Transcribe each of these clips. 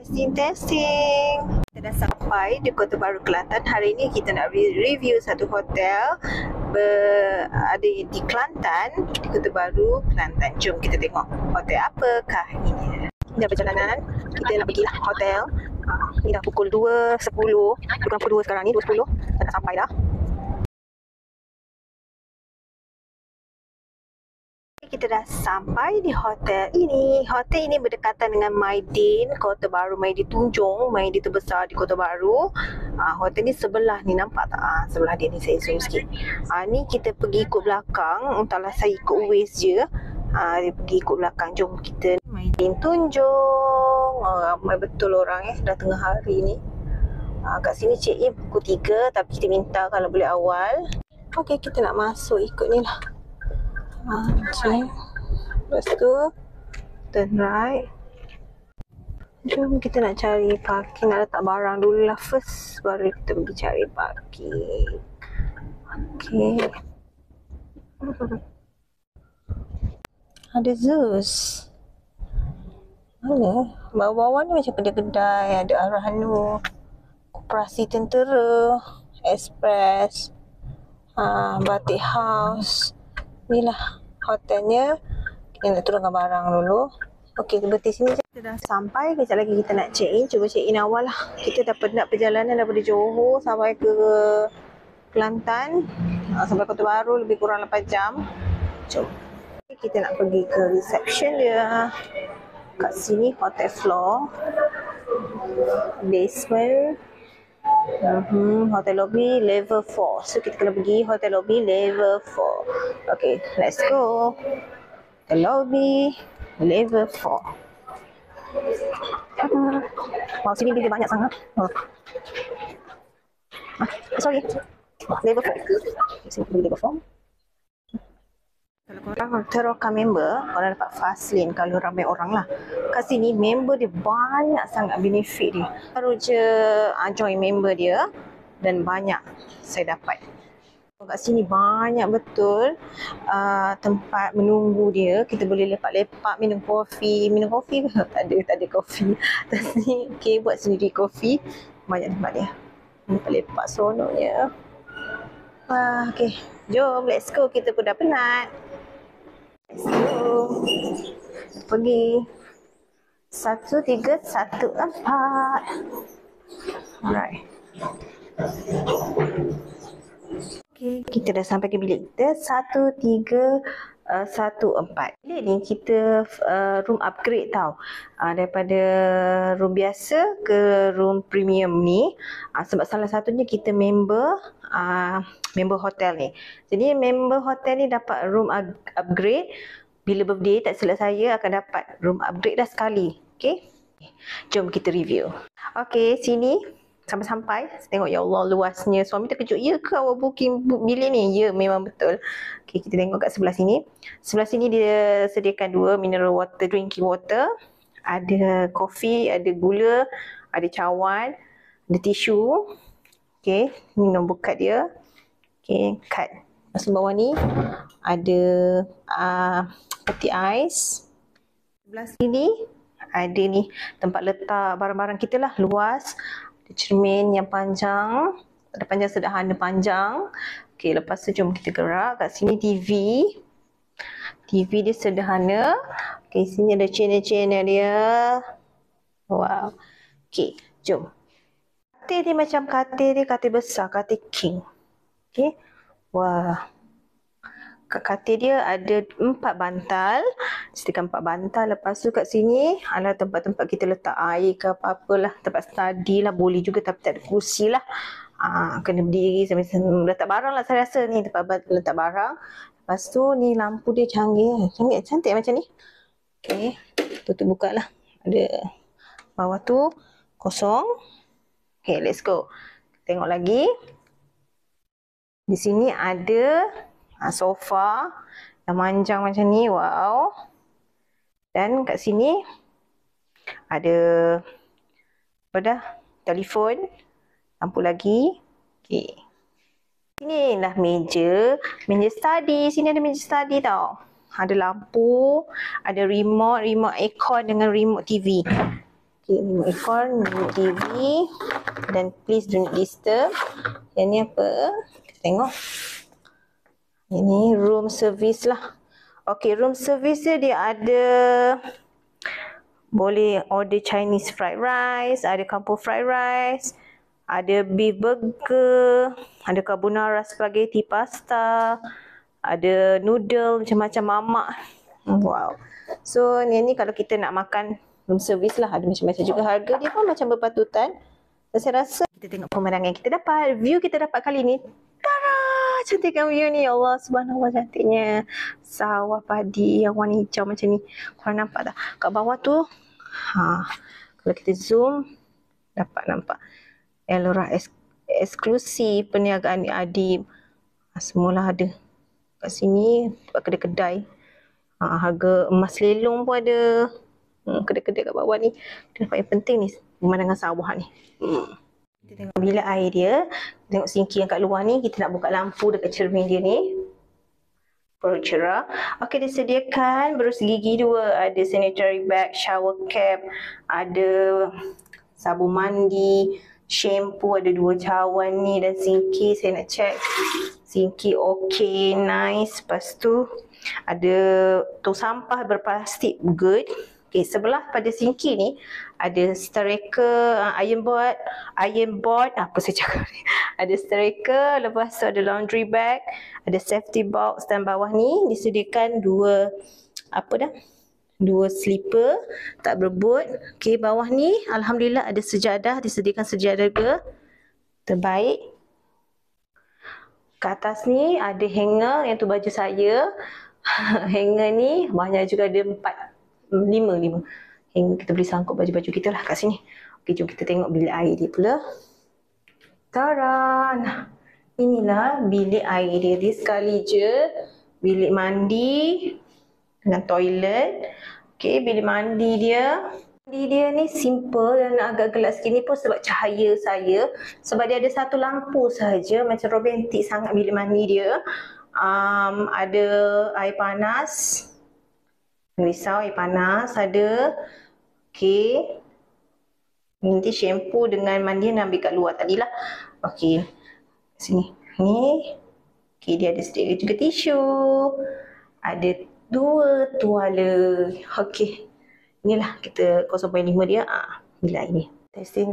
Testing. Kita dah sampai di Kota Baru, Kelantan. Hari ini kita nak review satu hotel ada di Kelantan, di Kota Baru, Kelantan. Jom kita tengok hotel apakah ini. Ini dah perjalanan. Kita nak pergilah hotel. Ini dah pukul 2.10. Bukan pukul 2 sekarang ni, 2.10. Dah nak sampai dah. Kita dah sampai di hotel ini. Hotel ini berdekatan dengan Maidin, Kota Baru, Maidin Tunjung, Maidin terbesar di Kota Baru. Hotel ni sebelah ni, nampak tak? Sebelah dia ni, saya zoom sikit. Ni kita pergi ikut belakang. Entahlah, saya ikut Waze je. Dia pergi ikut belakang. Jom kita Maidin Tunjung. Ramai betul orang dah tengah hari ni. Kat sini check in pukul 3, tapi kita minta kalau boleh awal. Okey, kita nak masuk ikut ni lah. Okay. Lepas tu turn right. Jom kita nak cari parking. Nak letak barang dulu lah first, baru kita pergi cari parking. Okay. Ada Zeus. Mana? Bawah-bawah ni macam kedai-kedai. Ada Arahanu, Koperasi Tentera, Express, Batik House. Inilah hotelnya. Kita nak turunkan barang dulu. Okey, berhenti sini. Kita dah sampai. Kejap lagi kita nak check in. Cuba check in awal lah. Kita dah penat perjalanan daripada Johor sampai ke Kelantan. Sampai Kota Baru lebih kurang 8 jam. Jom. Kita nak pergi ke reception dia. Kat sini hotel floor. Basement. Hotel lobby level 4. So kita kena pergi hotel lobby level 4. Okay, let's go. Hotel lobby level 4. Wow, sini dia banyak sangat. Sorry. Level 4. Sini pergi level 4. Kalau korang terokan member, korang dapat fast lane kalau ramai orang lah. Kat sini member dia banyak sangat benefit dia. Baru je join member dia dan banyak saya dapat. Kat sini banyak betul tempat menunggu dia. Kita boleh lepak-lepak minum kopi. Minum kopi ke? Tak ada kopi. Atas ni okay, buat sendiri kopi. Banyak tempat dia. Lepak-lepak seronoknya. Okay, jom let's go. Kita pun dah penat. Let's go. Pergi 1314. Alright. Okay, kita dah sampai ke bilik kita 1314. Bilik ni kita room upgrade tau. Daripada room biasa ke room premium ni. Sebab salah satunya kita member hotel ni. Jadi member hotel ni dapat room upgrade. Bila birthday, tak silap saya akan dapat room upgrade dah sekali. Okay, jom kita review. Okay, sini sampai-sampai. Tengok, ya Allah, luasnya. Suami terkejut, ya ke awak booking bilik ni? Ya, memang betul. Okay, kita tengok kat sebelah sini. Sebelah sini dia sediakan 2 mineral water, drinking water. Ada kopi, ada gula, ada cawan, ada tisu. Okay, ni nombor kad dia. Okay, kad. Masuk bawah ni ada peti ais. Sebelah sini ada ni tempat letak barang-barang kita lah, luas. Ada cermin yang panjang. Ada panjang, sederhana panjang. Okay, lepas tu jom kita gerak. Kat sini TV. TV dia sederhana. Okay, sini ada channel-channel dia. Wow. Okay, jom. Katil dia macam katil besar, katil king. Okay. Wah. Kat katil dia ada 4 bantal. Sediakan 4 bantal. Lepas tu kat sini adalah tempat-tempat kita letak air ke apa-apalah. Tempat study lah. Boleh juga tapi tak ada kursi lah. Kena berdiri sambil letak barang lah saya rasa ni. Tempat letak barang. Lepas tu ni lampu dia canggih. Cantik macam ni. Okay. Tutup buka lah. Ada bawah tu kosong. Okay, let's go. Tengok lagi. Di sini ada sofa yang manjang macam ni. Wow. Dan kat sini ada apa dah? Telefon. Lampu lagi. Okay. Sini lah meja study. Sini ada meja study tau. Ada lampu, ada remote aircon dengan remote TV. Okay, remote aircon, remote TV dan please do not disturb. Yang ni apa? Kita tengok. Ini room service lah. Okay, room service dia ada boleh order Chinese fried rice, ada kampung fried rice, ada beef burger, ada carbonara spaghetti pasta, ada noodle macam-macam mamak. Wow. So ni kalau kita nak makan room service lah, ada macam-macam juga. Harga dia pun macam berpatutan. Dan saya rasa kita tengok pemandangan yang kita dapat, view kita dapat kali ni. Tara! Cantikkan view ni, ya Allah, subhanallah cantiknya. Sawah padi yang warna hijau macam ni. Korang nampak tak? Kat bawah tu, kalau kita zoom, dapat nampak. Elora eksklusif, perniagaan Adib. Semualah ada. Kat sini, kedai-kedai. Harga emas lelong pun ada. Kedai-kedai kat bawah ni. Tempat yang penting ni, pemandangan sawah ni. Kita tengok bilik air dia. Tengok sinki yang kat luar ni. Kita nak buka lampu dekat cermin dia ni. Perut cerah. Okey, disediakan berus gigi 2. Ada sanitary bag, shower cap. Ada sabun mandi, shampoo, ada 2 cawan ni dan sinki. Saya nak check. Sinki okey, nice. Lepas tu ada tong sampah berplastik, good. Okay, sebelah pada sinki ni ada striker, iron board, apa saya cakap ni. Ada striker, lepas tu ada laundry bag, ada safety box dan bawah ni disediakan 2 slipper tak berebut. Okay, bawah ni alhamdulillah ada sejadah, disediakan sejadah juga. Terbaik. Kat atas ni ada hanger, yang tu baju saya. Hanger ni banyak juga, ada 5 hanger, kita boleh sangkut baju-baju kita lah kat sini. Okey, jom kita tengok bilik air dia pula. Tara! Nah, inilah bilik air dia. Dia sekali je bilik mandi dengan toilet. Okey, bilik mandi dia. Mandi dia ni simple dan agak gelap sikit ni pun sebab cahaya saya. Sebab dia ada satu lampu saja, macam romantik sangat bilik mandi dia. Ada air panas. Risau air panas ada. Okey. Nanti shampoo dengan mandian ambil kat luar tadilah. Okey. Sini. Ni. Okey, dia ada sedia juga tisu. Ada 2 tuala. Okey. Inilah kita 0.5 dia. Bila ini. Testing.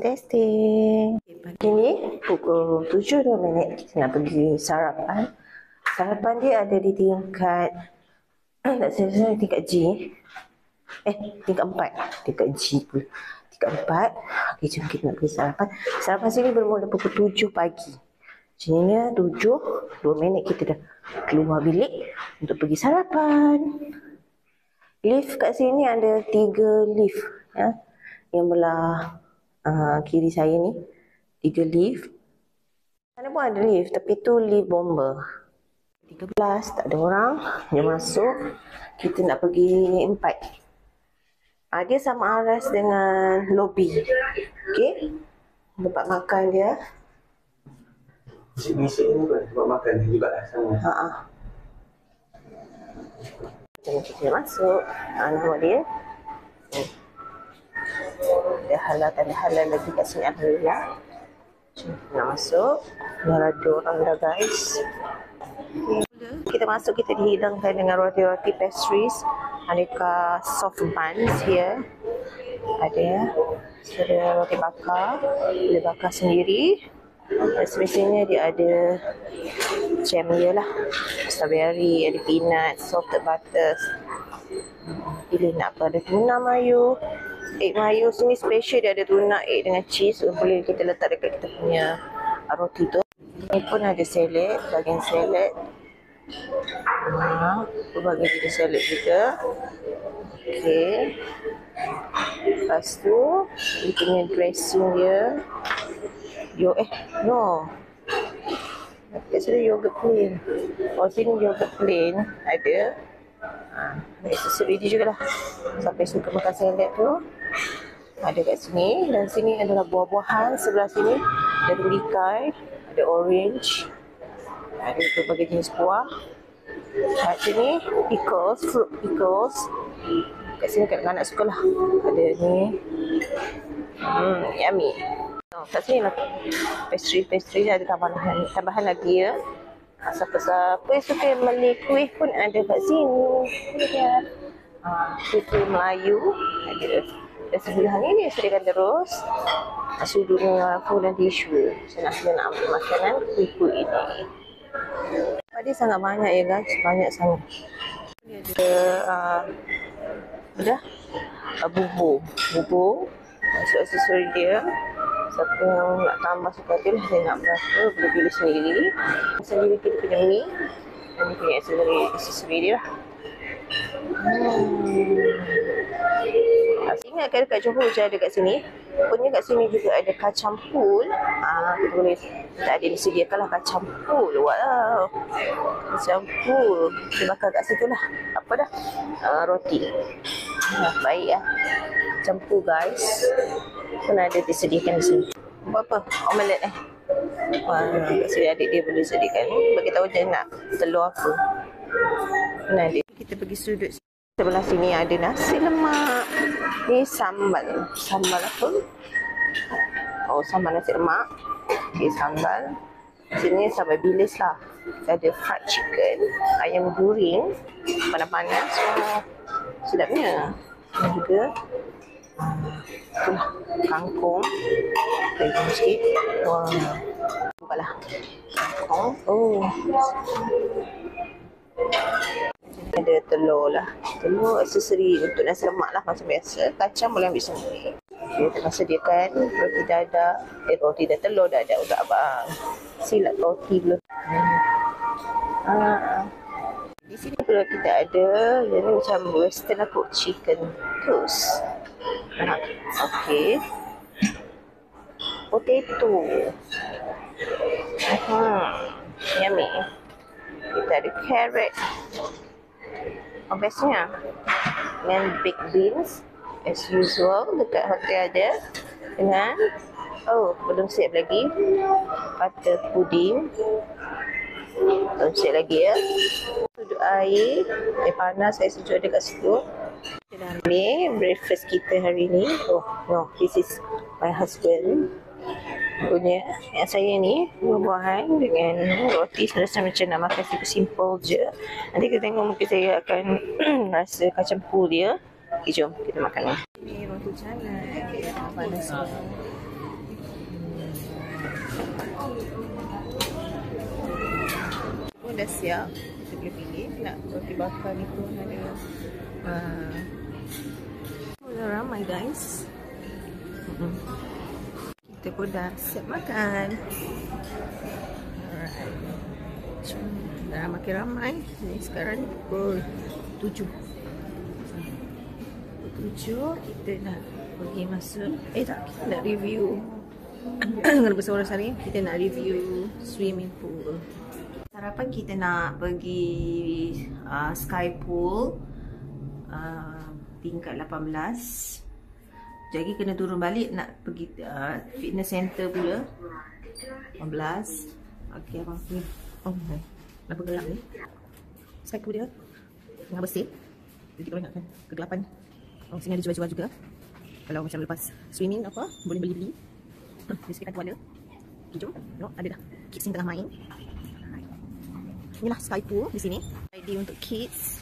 Pagi ni pukul 7.02 kita nak pergi sarapan. Sarapan dia ada di tingkat tingkat G. Tingkat 4. Tingkat G pula. Tingkat 4. Okey, jom kita nak pergi sarapan. Sarapan sini bermula pukul 7 pagi. Macam ni 7:02 kita dah keluar bilik untuk pergi sarapan. Lift kat sini ada 3 lift. Yang belah kiri saya ni. 3 lift. Sana pun ada lift, tapi tu lift bomber. 13, tak ada orang. Dia masuk. Kita nak pergi 4. Dia sama aras dengan lobby. Okey. Tempat makan dia. Bisik ni kan tempat makan juga lah sama. Jom kita masuk. Nama dia. Ada halal lagi kat sini, alhamdulillah. Jom nak masuk. Dah ada orang dah, guys. Kita masuk, kita dihidangkan dengan roti-roti pastries, aneka soft buns here. Ada roti bakar, boleh bakar sendiri. Dan semestinya dia ada jam dia lah, strawberry, ada peanut, salted butter. Pilih nak apa, ada tuna mayo, egg mayo. Sini special dia ada tuna, egg dengan cheese. Boleh kita letak dekat kita punya roti tu. Ini pun ada salad, bahagian salad. Bahagian kita salad juga. Okey. Lepas tu dia punya dressing dia. Kat sini yogurt plain. Sini yogurt plain ada. Accessory dia jugalah. Sampai suka makan salad tu ada kat sini. Dan sini adalah buah-buahan. Sebelah sini ada likai, ada orange, ada berbagai jenis buah. Kat sini pickles, fruit pickles. Kat sini kat anak suka lah. Ada ni Yummy. Kat sini lah pastry ada tambahan lagi ya. Siapa-siapa yang suka Malay kuih pun ada kat sini ya. Kuih Melayu ada. Dan sebelah ni dia sediakan terus sudu dengan lampu dan tisu. Saya nak ambil makanan kuih-kuih ini. Dia sangat banyak ya guys, banyak sangat. Dia ada bubur masuk aksesori dia. Siapa yang nak tambah suka hati lah, dia nak berapa boleh pilih sendiri kita punya mie dan dia punya aksesori dia lah. Ingat kan dekat Johor je ada kat sini. Punya kat sini juga ada kacang pul. Kita boleh tak ada disediakan lah kacang pul. Wow, kacang pul kita bakar kat situ lah. Apa dah, roti. Baik lah, kacang pul guys pun ada disediakan di sini. Buat apa? Omelette kat sini adik dia boleh sediakan. Bagi tahu dia nak telur apa. Kita pergi sudut sebelah sini ada nasi lemak. Ni sambal apa? Sambal nasi lemak. Okay, sambal. Sini sambal bilis lah. Ada fried chicken, ayam goreng panas-panas. Sedapnya. Dan juga itulah kangkung. Lagi sikit. Nampaklah kangkung. Ada telur lah. Telur aksesori untuk nasi lemak lah macam biasa. Kacang boleh ambil sendiri. Kita tengah sediakan roti dadak. Roti dan telur dadak untuk abang. Silap roti belum. Di sini pula kita ada yang ni macam western aku, chicken toast. Okay. Potato. Yummy. Kita ada carrot. Bestnya dengan baked beans as usual dekat hotel ada. Dengan belum siap lagi butter pudding. Belum siap lagi ya. Duduk air panas, air sejuk ada kat situ. Kita dah ambil breakfast kita hari ni. No, this is my husband punya. Yang saya ni buah-buahan dengan roti. Saya rasa macam nak makan simple je. Nanti kita tengok mungkin saya akan rasa kacang pul dia. Okay, jom kita makan. Ni roti canai panas. Pun dah siap. Kita boleh pilih nak roti bakar ni pun ada. Dah ramai guys. Kita pun dah siap makan. Alright. Dah makin ramai. Ni sekarang pukul 7. Kita nak pergi masuk. Tak, kita nak review. Kalau besar orang hari, kita nak review swimming pool. Sarapan kita nak pergi sky pool tingkat 18. Jadi kena turun balik nak pergi fitness center pula 15. Okey abang ni. Kenapa gelap ni? Sky pool dia tengah bersih. Jadi kalau ingatkan kegelapan. Sini ada jual-jual juga. Kalau macam lepas swimming apa, boleh beli-beli. Di sekitar tu ada. Jom. Ada dah. Kids ni tengah main. Inilah sky pool di sini. Ready untuk kids.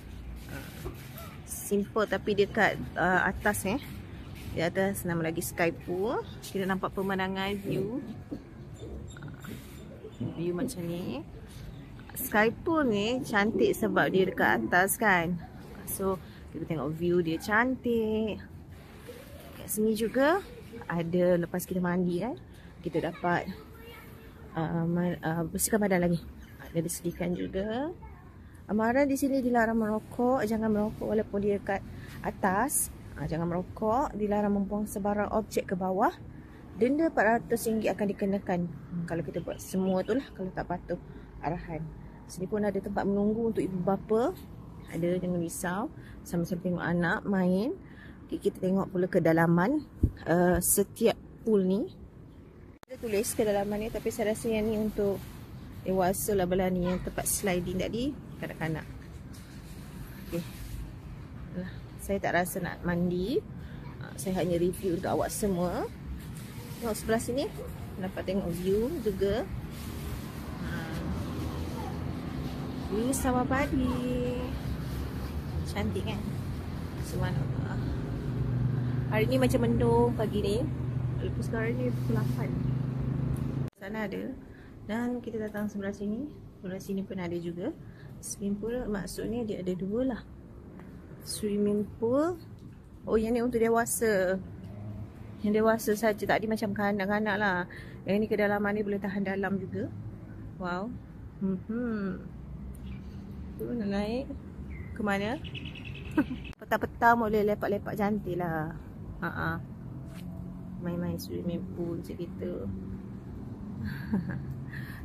Simple tapi dia kat atas Di atas nama lagi sky pool. Kita nampak pemandangan view. View macam ni. Sky pool ni cantik sebab dia dekat atas kan. So kita tengok view dia cantik. Kat sini juga ada lepas kita mandi kan, kita dapat bersihkan badan lagi. Ada disediakan juga. Amaran di sini dilarang merokok. Jangan merokok walaupun dia kat atas. Jangan merokok. Dilarang membuang sebarang objek ke bawah. Denda RM400 akan dikenakan kalau kita buat semua tu lah, kalau tak patuh arahan. Sini pun ada tempat menunggu untuk ibu bapa. Ada, jangan risau. Sama-sama tengok anak main. Okay, kita tengok pula kedalaman setiap pool ni. Ada tulis kedalaman ni, tapi saya rasa yang ni untuk dewasa lah belah ni, yang tempat sliding tadi kanak-kanak. Okay. Saya tak rasa nak mandi. Saya hanya review untuk awak semua. tengok sebelah sini, dapat tengok view juga. View sawah padi. Cantik kan? Subhanallah. Hari ni macam mendung pagi ni. Lepas sekarang ni pukul 8. Sana ada. Dan kita datang sebelah sini. Sebelah sini pun ada juga. Swimming pool, maksudnya dia ada dua lah. Swimming pool. Oh, yang ni untuk dewasa. Yang dewasa saja, tak ada macam kanak-kanak lah. Yang ni kedalaman ni boleh tahan dalam juga. Wow. Tu nak naik ke mana? Petang-petang boleh lepak-lepak cantik lah. Main-main swimming pool macam gitu.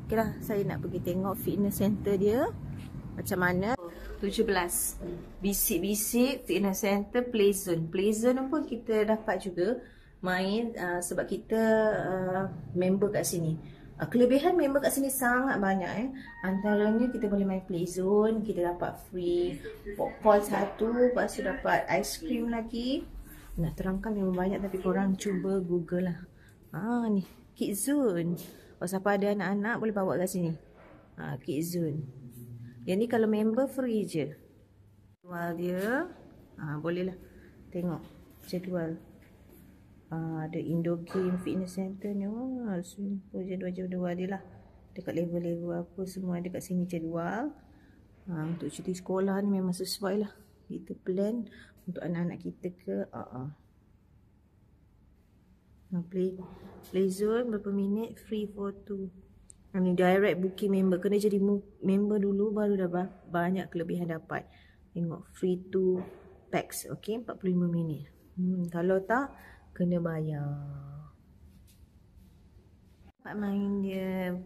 Okay lah, saya nak pergi tengok fitness center dia macam mana. 17 Bisik-bisik fitness center Play Zone. Play Zone pun kita dapat juga main sebab kita member kat sini. Kelebihan member kat sini sangat banyak Antaranya kita boleh main Play Zone, kita dapat free popcorn 1, lepas tu dapat aiskrim lagi. Nak terangkan memang banyak, tapi korang cuba google lah. Ni Kids Zone. Kalau siapa ada anak-anak boleh bawa kat sini. Kids Zone. Yang ni kalau member free je. Jadual dia boleh lah tengok jadual. Ada indoor game fitness center ni. Jadual dia lah. Dekat level-level apa semua ada kat sini jadual. Untuk cuti sekolah ni memang sesuai lah. Kita plan untuk anak-anak kita ke. Play Zone berapa minit, free for 2. Ni direct booking member. Kena jadi member dulu baru dah banyak kelebihan dapat. Tengok free 2 packs. Okay, 45 minit. Kalau tak kena bayar. Dapat main dia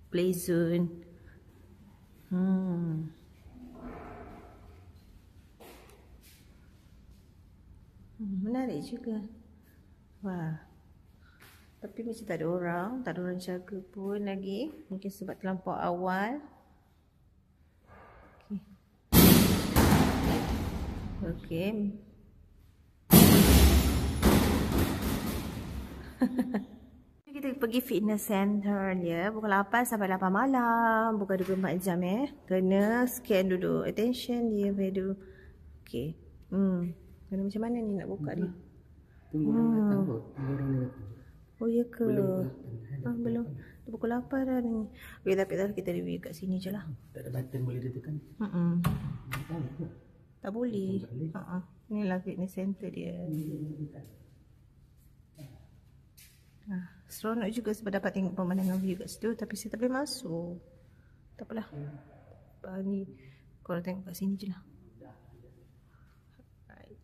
Play Zone. Menarik juga. Wah. Tapi macam tak ada orang jaga pun lagi. Mungkin sebab terlampau awal. Okay. Kita pergi fitness center dia pukul 8 sampai 8 malam. Bukan 24 jam Kena scan dulu attention dia dulu. Okay. Kena macam mana ni nak buka dia? Tunggu orang datang kot. Oh ya ke? Belum. Pukul 8 dah ni. Okay, tapi kita review kat sini je lah. Tak ada button boleh ditekan? Tak boleh. Ni lah fitness center dia. Seronok juga sebab dapat tengok pemandangan view kat situ. Tapi saya tak boleh masuk. Tak apalah. Ni korang tengok kat sini je lah.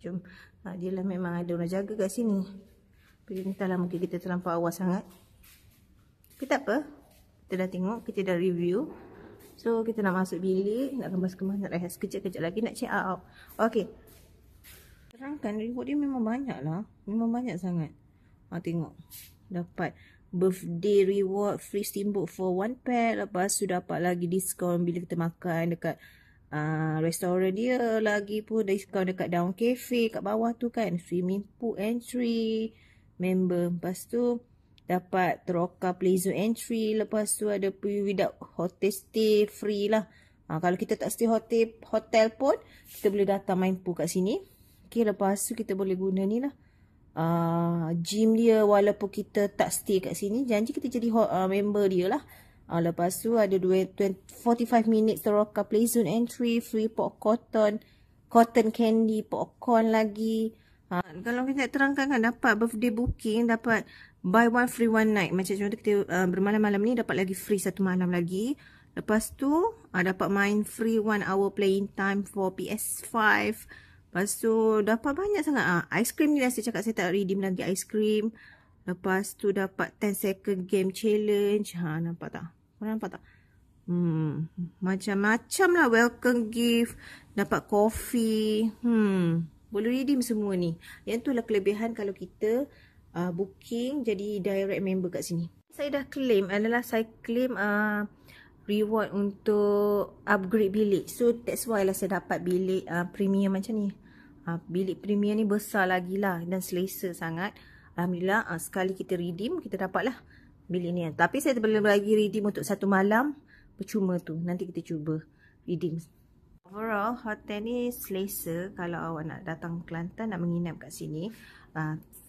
Jom. Dia lah memang ada orang jaga kat sini. Tapi entahlah, mungkin kita terlampau awal sangat. Tapi tak apa. Kita dah tengok, kita dah review. So kita nak masuk bilik, nak kemas-kemas, nak rehat sekejap-kejap lagi, nak check out. Okay. Terangkan reward dia memang banyak lah. Memang banyak sangat. Tengok. Dapat birthday reward, free steamboat for 1 pack. Lepas tu dapat lagi diskaun bila kita makan dekat restoran dia. Lagi pun diskaun dekat Down Cafe kat bawah tu kan. Swimming pool entry member. Lepas tu dapat Teroka Play Zone entry. Lepas tu ada without hotel stay free lah. Kalau kita tak stay hotel pun kita boleh datang main pool kat sini. Okay, lepas tu kita boleh guna ni lah, gym dia. Walaupun kita tak stay kat sini, janji kita jadi member dia lah. Lepas tu ada 45 minit Teroka Play Zone entry, free popcorn, cotton candy, popcorn lagi. Kalau kita nak terangkan kan, dapat birthday booking, dapat buy one free one night. Macam contoh kita bermalam-malam ni dapat lagi free 1 malam lagi. Lepas tu dapat main free 1 hour playing time for PS5. Lepas tu dapat banyak sangat. Aiskrim ni dah saya cakap, saya tak redeem lagi aiskrim. Lepas tu dapat 10 second game challenge. Nampak tak? Nampak tak? Macam-macam lah welcome gift. Dapat coffee. Boleh redeem semua ni. Yang tu lah kelebihan kalau kita booking jadi direct member kat sini. Saya dah claim saya claim reward untuk upgrade bilik. So that's why lah saya dapat bilik premium macam ni. Bilik premium ni besar lagi lah dan selesa sangat. Alhamdulillah sekali kita redeem kita dapatlah bilik ni. Tapi saya belum lagi redeem untuk 1 malam. Percuma tu. Nanti kita cuba redeem. Overall hotel ni selesa kalau awak nak datang Kelantan nak menginap kat sini.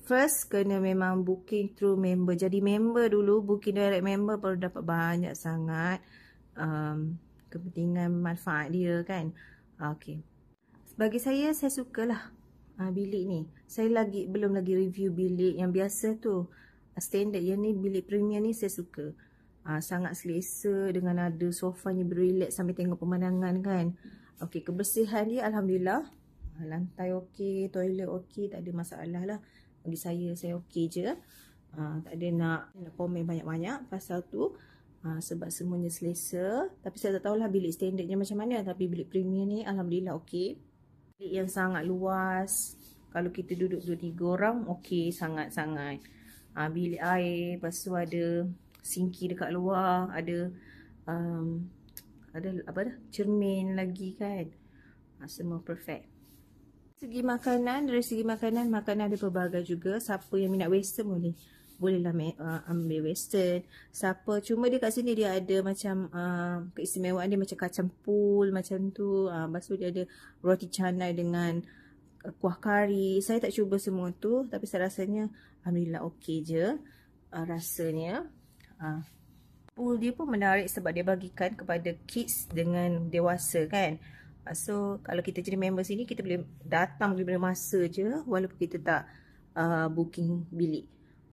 First kena memang booking through member. Jadi member dulu, booking direct member baru dapat banyak sangat kepentingan manfaat dia kan. Okay. Bagi saya sukalah bilik ni. Saya belum lagi review bilik yang biasa tu. Standard yang ni, bilik premium ni saya suka. Sangat selesa dengan ada sofanya berrelax sambil tengok pemandangan kan. Okey, kebersihan dia alhamdulillah. Lantai okey, toilet okey, tak ada masalah lah. Bagi saya okey je. Tak ada nak komen banyak-banyak pasal tu. Sebab semuanya selesa. Tapi saya tak tahulah bilik standardnya macam mana. Tapi bilik premium ni alhamdulillah okey. Bilik yang sangat luas. Kalau kita duduk 2-3 orang, okey sangat-sangat. Bilik air, lepas tu ada sinki dekat luar, ada apa dah, cermin lagi kan. Semua perfect. Dari segi makanan ada pelbagai juga. Siapa yang minat western bolehlah ambil western. Siapa cuma dia kat sini dia ada macam keistimewaan dia macam kacang pool macam tu. Lepas tu dia ada roti canai dengan kuah kari. Saya tak cuba semua tu tapi saya rasanya alhamdulillah okey je rasanya. Pool dia pun menarik sebab dia bagikan kepada kids dengan dewasa kan. So kalau kita jadi member sini kita boleh datang bila masa je walaupun kita tak booking bilik.